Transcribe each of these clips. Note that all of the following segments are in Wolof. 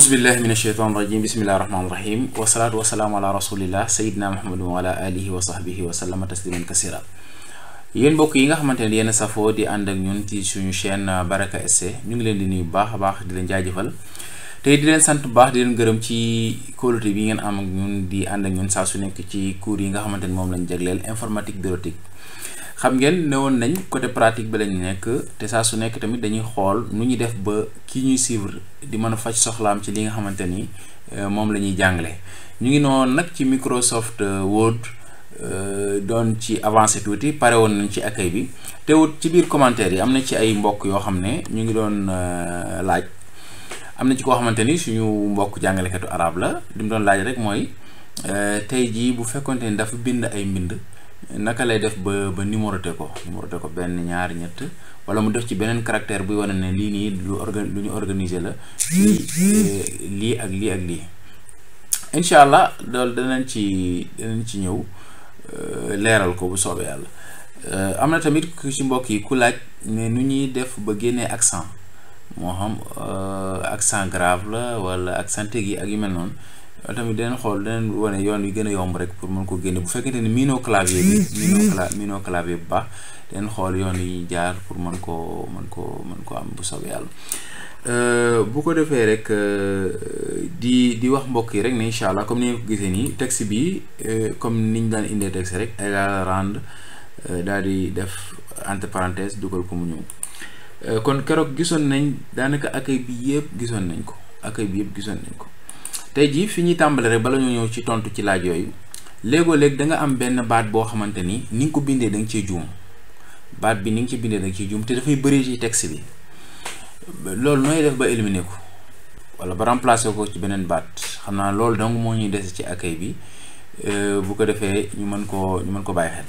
billahi min asheytan rajim bismillahi rahmani rahim wasalaatu wasalaamu ala rasulillah sayidina muhammadin wa ala alihi wa sahbihi wa sallama tasliman kasira. yéen mbokk yi nga xamante ne yéen safoo di ànd ak ñun ci suñu chaîne Baraka SC ñu ngi leen di nuyu bu baax a baax di leen jaajëfal tey di leen sant bu baax di leen gërëm ci kóolute bi ngeen am ak ñun di ànd ak ñun saa su nekk ci cours yi nga xamante ni moom lañ jagleel informatique bureautique. xam ngeen ne woon nañ côté pratique bi lañ nekk te saa su nekk tamit dañuy xool nu ñuy def ba kii ñuy suivre di mën a faj soxlaam ci li nga xamante ni moom la ñuy jàngale. ñu ngi noonu nag ci Microsoft Word doon ci avancé tuuti pare woon nañ ci accueil bi teewut ci biir commentaire yi am na ci ay mbokk yoo xam ne ñu ngi doon laaj. am na ci koo xamante ni suñu mbokk jàngalekatu arab la li mu doon laaj rek mooy tey jii bu fekkonte ni dafa bind ay mbind naka lay def ba numéroté ko benn ñaar ñett wala mu def ci beneen caractère buy wane ne lii nii lu ñu organiser la lii ak lii ak lii incha allah loolu danañ ci ñëw leeral ko bu soobee yàlla. am na tamit ci mbokk yi ku laaj ne nu ñuy def ba génnee accent moo xam accent grave la wala accent aigu ak yu mel noonu loolu tamit danañ xool danañ wane yoon yu gën a yomb rek pour mën ko génne bu fekkente ni miinoo clavier bi miinoo clavier bu baax danañ xool yoon yi jaar pour mën ko am bu soobee yàlla. bu ko defee rek di wax mbokk yi rek ne incha allah comme ni nga ko gisee nii texte bi comme niñ daan indee texte rek égal rand daal di def entre parenthèse dugal ko mu ñëw. kon keroog gisoon nañ daanaka accueil bi yëpp gisoon nañ ko tey jii fi ñuy tàmbale rek bala ñoo ñëw ci tontu ci laaj yooyu léegoo-léeg da nga am benn baat boo xamante ni nga ko bindee da nga cee juum baat bi ni nga ci bindee da nga ciy juum te dafay bëri ci texte bi loolu nooy def ba éliminer ko wala ba remplacer ko ci beneen baat xam naa loolu donc moo ñuy dese ci accueil bi bu ko defee ñu mën ko bàyyi xel.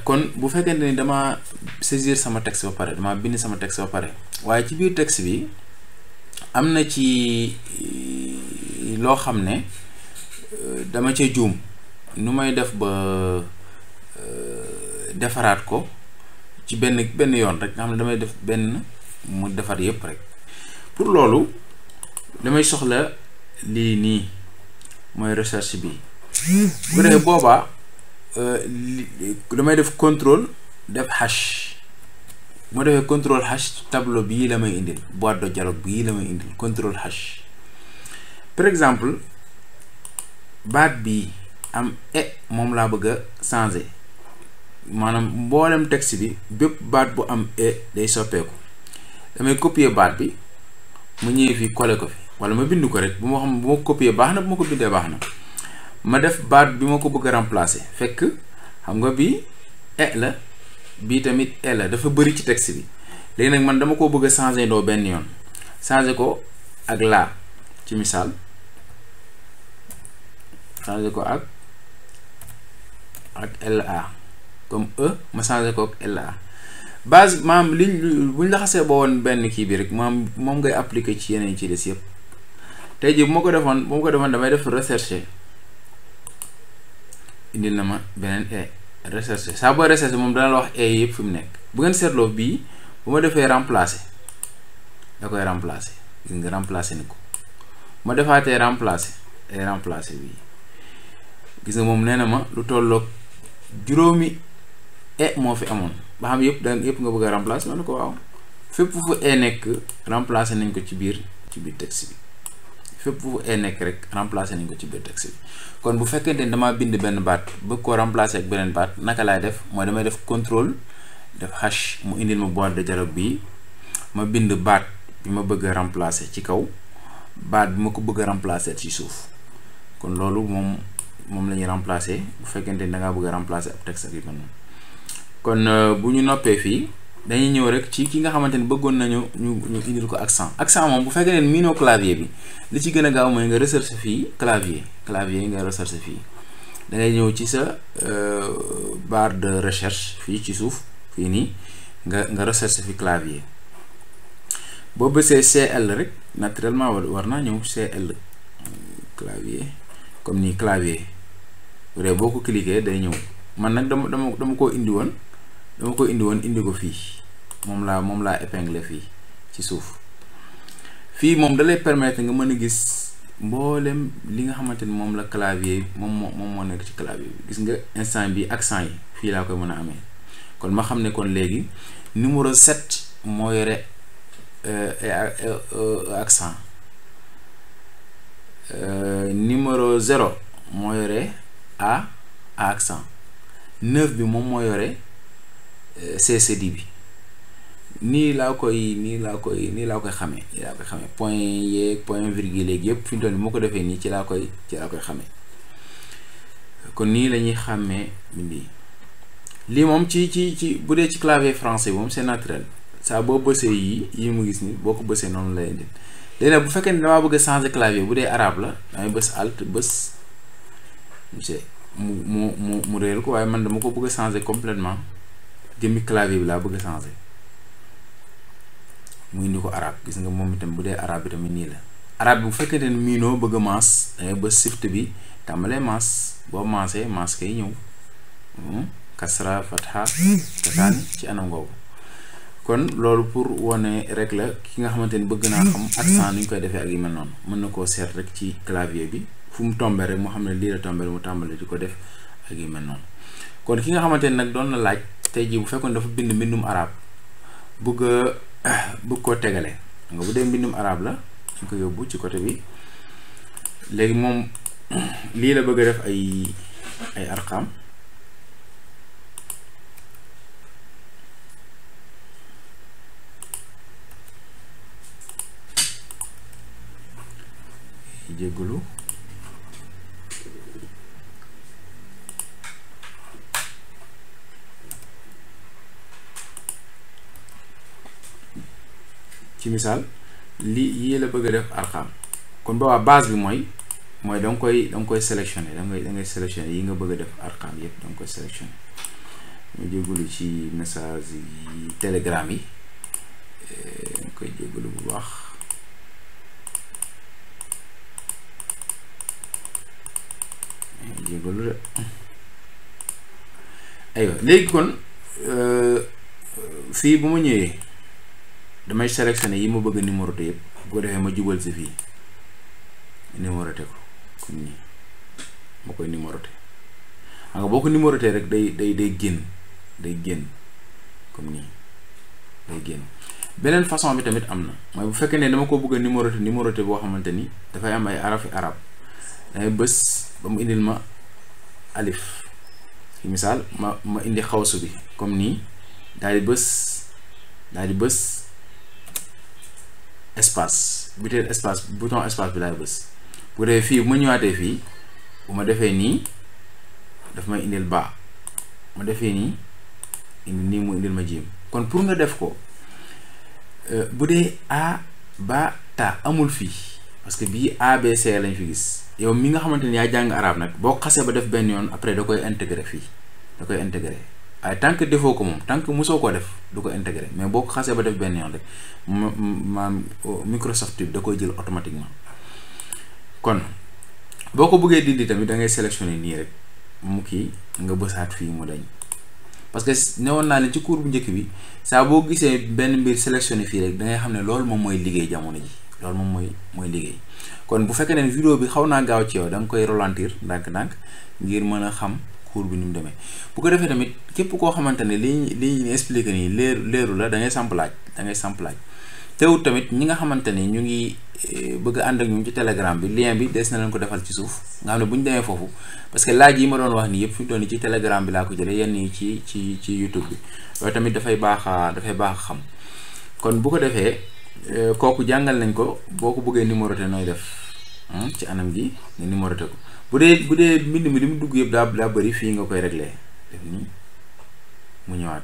kon bu fekkente ni dama saisir sama texte ba pare dama bind sama texte ba pare waaye ci biir texte bi am na ci loo xam ne dama ca juum nu may def ba defaraat ko ci benn yoon rek nga xam ne damay def benn mu defar yépp rek. pour loolu damay soxla lii nii mooy recherche bi bu ko defee boobaa damay def contrôle def hash moo defee contrôle hash tableau bii la may indil boîte de dialogue bii la may indil contrôle hash. par exemple baat bi am moom laa bëgg a changer maanaam mboolem texte bi bépp baat bu am day soppeeku damay copier baat bi mu ñëwee fii coller ko fi wala ma bind ko rek bu ma ko copier baax na bu ma ko bindee baax na ma def baat bi ma ko bëgg a remplacer fekk xam nga bii la bii tamit la dafa bëri ci texte bi léegi nag man dama ko bëgg a changer ndoo benn yoon changer ko ak laa ci misaal changer ko ak la comme ma changer ko ak la base maam buñ la xasee ba woon benn kii bi rek moom ngay appliquer ci yeneen ci des yëpp. tey jii bu ma ko defoon damay def rechercher indil na ma beneen rechercher saa booy rechercher moom dana la wax yëpp fi mu nekk bu ngeen seetloo bii bu ma defee remplacer da koy remplacer gis nga remplacer ni ko ma defaatee remplacer bii gis nga moom nee na ma lu tolloog juróomi moo fi amoon ba xam yëpp nga bëgg a remplacer ma ne ko waaw fépp fu nekk remplacer nañ ko ci biir texte bi fépp fu nekk rek remplacer nañ ko ci biir texte bi. kon bu fekkente ni damaa bind benn baat bëgg koo remplacer ak beneen baat naka laay def mooy damay def contrôle def hash mu indil ma boîte de dialogue bii ma bind baat bi ma bëgg a remplacer ci kaw baat bi ma ko bëgg a remplacer ci suuf kon loolu moom la ñuy remplacer bu fekkente ni da ngaa bëgg a remplacer ab texte ak yu mel noonu. kon bu ñu noppee fii dañuy ñëw rek ci ki nga xamante ni bëggoon nañu ñu indil ko accent moom bu fekkee ne miinoo clavier bi li ci gën a gaaw mooy nga recherche fii clavier nga recherche fii da ngay ñëw ci sa barre de recherche fii ci suuf fii nii nga recherche fi clavier boo bësee CL rek naturellement war naa ñëw CL clavier comme nii clavier bu dee boo ko cliquer day ñëw man nag dama koo indi woon indi ko fii moom laa épinglé fii ci suuf fii moom da lay permettre nga mën a gis mboolem li nga xamante ni moom la clavier moom moo nekk ci clavier bi. gis nga instant bi accent yi fii laa koy mën a amee. kon ma xam ne kon léegi numéro 7 moo yore accent, numéro 0 moo yore a accent, 9 bi moom moo yore CCD bi. nii laa koy xamee point yeeg point virgule yeeg yëpp fi mu toll nii moo ko defee nii ci laa koy xamee. kon nii la ñuy xàmmee bind yi. lii moom ci bu dee ci clavier français moom c'est naturel saa boo bësee yi mu gis ni boo ko bësee noonu lay indi. léegi nag bu fekkee ne damaa bëgg a changer clavier bu dee arabe la damay bës alt bës mu réel ko, waaye man dama ko bëgg a changer complètement jëmmi clavier bi laa bëgg a changer mu indi ko arabe. gis nga moom itam bu dee arabe bi tamit nii la. arabe bi bu fekkente ne miinoo bëgg a maas dangay bës shift bi tàmbalee maas, boo maasee maas kay ñëw kasra fatha kasaan ci anam googu. kon loolu pour wane rek la ki nga xamante ni bëgg naa xam accent ni ñu koy defee ak yu mel noonu mën na koo seet rek ci clavier bi fu mu tombé rek mu xam ne lii la tombé mu tàmbale di ko def ak yu mel noonu. kon ki nga xamante ni nag doon na laaj tey jii bu fekkoon dafa bind mbindum arab bëgg koo tegale nga bu dee mbindum arab la ñu ko yóbbu ci côté bi. léegi moom lii la bëgg a def ay arqam. jéggulu ci misaal yii la bëgg a def arqam. kon boobaa base bi mooy danga koy sélectionné da ngay sélectionné yi nga bëgg a def arqam yëpp danga koy sélectionné. ñu jéggulu ci message yi telegram yi nga koy jéggulu bu baax. aywa léegi kon fii bu ma ñëwee damay sélectionné yi ma bëgg a numéroté yëpp bu ko defee ma jubal si fii numéroté ko comme nii ma koy numéroté. xam nga boo ko numéroté rek day génn comme nii day génn. beneen façon bi tamit am na mooy bu fekkee ne dama ko bëgg a numéroté boo xamante ni dafay am ay arafi arab dangay bës ba mu indil ma alif ci misaal ma indi xawsu bi comme nii daal di bës espace bouton espace bi laay bës. bu dee fii bu ma ñëwaatee fii bu ma defee nii daf may indil ba, ma defee nii nii mu indil ma jiim. kon pour nga def ko bu dee a ba ta amul fii parce que bii ABC lañ fi gis. yow mi nga xamante ni yaa jàng arab nag boo xasee ba def benn yoon après da koy intégré fii da koy intégré waaye tant que defoo ko moom tant que mosoo koo def du ko intégré mais boo ko xasee ba def benn yoon rek maam Microsoft bi da koy jël automatiquement. kon boo ko bëggee dindi tamit da ngay sélectionné nii rek mu kii nga bësaat fii mu dañ. parce que newoon naa ne ci cours bu njëkk bi saa boo gisee benn mbir sélectionné fii rek da ngay xam ne loolu moom mooy liggéey jamono ji loolu moom mooy liggéey. kon bu fekkee ne vidéo bi xaw naa gaaw ci yow da nga koy ralentir ndànk-ndànk ngir mën a xam cours bi ni mu demee. bu ko defee tamit képp koo xamante ne li ñu expliqué nii leeru la da ngay samp laaj teewut tamit ñi nga xamante ni ñu ngi bëgg ànd ak ñu ci telegram bi lien bi des na leen ko defal ci suuf nga xam ne bu ñu demee foofu parce que laaj yi ma doon wax nii yëpp fi mu toll nii ci telegram bi laa ko jëlee yenn yi ci YouTube bi loolu tamit dafay baax a xam. kon bu ko defee kooku jàngal nañ ko boo ko bëggee numéroté nooy def ci anam gi nga numéroté ko bu dee mbind mi li mu dugg yëpp daa bëri fii nga koy réglé def nii mu ñëwaat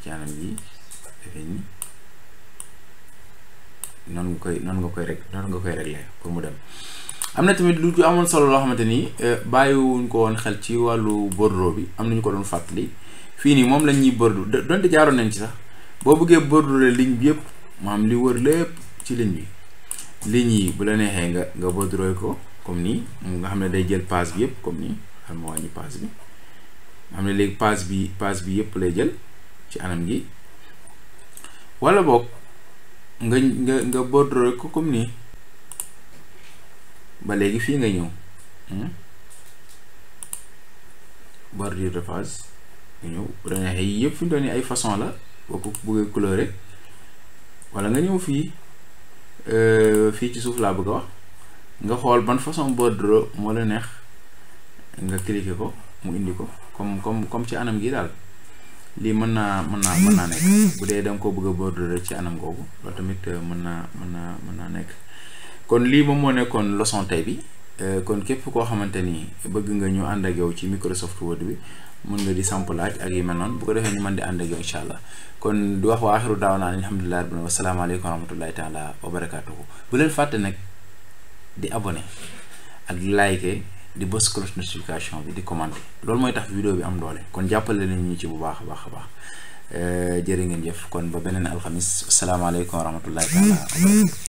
ci anam gi defee nii noonu nga koy réglé pour mu dem. am na tamit lu amoon solo loo xamante ni bàyyiwuñ ko woon xel ci wàllu bordereau bi am nañu ko doon fàttali fii nii moom lañ ñuy bordereau donte jaaroon nañ ci sax boo bëggee bordereau ligne bi yëpp maam li wër lépp ci ligne yi bu la neexee nga bordereau ko comme nii nga xam ne day jël page bi yëpp comme nii xam ma wàññi page bi nga xam ne léegi page bi yëpp lay jël ci anam gi wala boog nga bordereau ko comme nii ba léegi fii nga ñëw bordure de phase nga ñëw bu la neexee yëpp fi mu doon ay façon la boo ko bëggee couleurer wala nga ñëw fii ci suuf laa bëgg a wax nga xool ban façon bordereau moo la neex nga cliquer ko mu indi ko comme ci anam gi daal lii mën naa nekk bu dee da nga ko bëgg a bordereau ci anam googu loolu tamit mën naa nekk. kon lii moom moo nekkoon leçon tey bi kon képp koo xamante ni bëgg nga ñu ànd ak yow ci Microsoft Word bi mën nga di samp laaj ak yi mel noonu bu ko defee ñu mën di ànd ak yow incha allah kon di wax wa axiru daawana alhamdulilah rabbil alamin wasalaamaaleykum wa rahmatullahi taala wa barakatuhu. bu leen fàtte nag di abonné ak di liker di bës cloche notification bi di commenter loolu mooy tax vidéo bi am doole kon jàppale leen ñu ci bu baax a baax jërë ngeen jëf kon ba beneen alxamis asalaamaaleykum wa rahmatullahi taala wa barakatuhu.